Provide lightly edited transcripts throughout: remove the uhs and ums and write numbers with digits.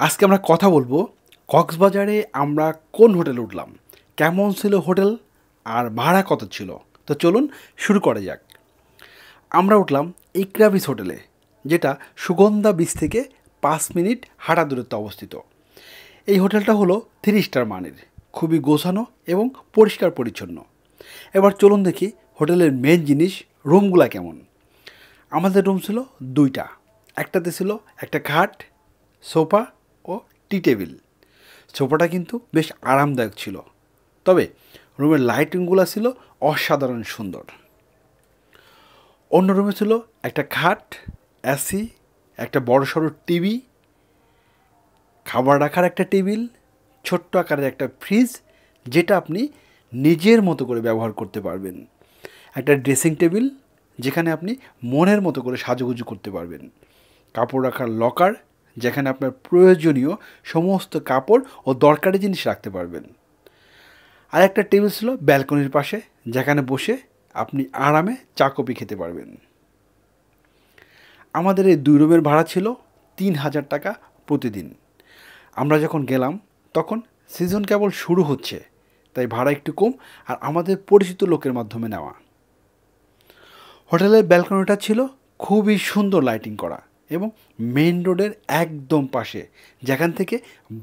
আজকে আমরা কথা বলবো কক্সবাজারে আমরা কোন হোটেলে উঠলাম, কেমন ছিল হোটেল আর ভাড়া কত ছিল। তো চলুন শুরু করা যাক। আমরা উঠলাম ইকরা বিচ হোটেলে, যেটা সুগন্ধা বিচ থেকে 5 মিনিট হাঁটা দূরত্বে অবস্থিত। এই হোটেলটা হলো 3 স্টার মানের, খুবই গোছানো এবং পরিষ্কার পরিচ্ছন্ন। এবার চলুন দেখি হোটেলের মেন জিনিস, রুমগুলা কেমন। আমাদের রুম ছিল দুইটা, একটাতে ছিল একটা খাট, সোফা ও টি টেবিল। সোফাটা কিন্তু বেশ আরামদায়ক ছিল, তবে রুমের লাইটিংগুলো ছিল অসাধারণ সুন্দর। অন্য রুমে ছিল একটা খাট, এসি, একটা বড়সড় টিভি, খাবার রাখার একটা টেবিল, ছোট্ট আকারের একটা ফ্রিজ, যেটা আপনি নিজের মতো করে ব্যবহার করতে পারবেন, একটা ড্রেসিং টেবিল যেখানে আপনি মনের মতো করে সাজুগুজু করতে পারবেন, কাপড় রাখার লকার যেখানে আপনার প্রয়োজনীয় সমস্ত কাপড় ও দরকারি জিনিস রাখতে পারবেন। আর একটা টেবিল ছিল ব্যালকনির পাশে, যেখানে বসে আপনি আরামে চা কফি খেতে পারবেন। আমাদের এই 2 রুমের ভাড়া ছিল 3,000 টাকা প্রতিদিন। আমরা যখন গেলাম তখন সিজন কেবল শুরু হচ্ছে, তাই ভাড়া একটু কম আর আমাদের পরিচিত লোকের মাধ্যমে নেওয়া। হোটেলের ব্যালকনিটা ছিল খুবই সুন্দর লাইটিং করা এবং মেইন রোডের একদম পাশে, যেখান থেকে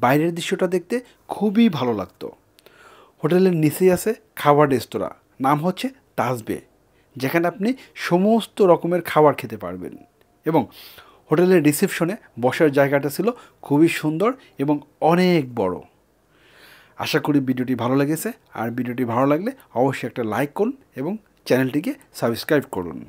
বাইরের দৃশ্যটা দেখতে খুবই ভালো লাগতো। হোটেলের নিচেই আছে খাবার রেস্তোরাঁ, নাম হচ্ছে তাজবে, যেখানে আপনি সমস্ত রকমের খাবার খেতে পারবেন। এবং হোটেলের রিসেপশনে বসার জায়গাটা ছিল খুবই সুন্দর এবং অনেক বড়। আশা করি ভিডিওটি ভালো লেগেছে, আর ভিডিওটি ভালো লাগলে অবশ্যই একটা লাইক করুন এবং চ্যানেলটিকে সাবস্ক্রাইব করুন।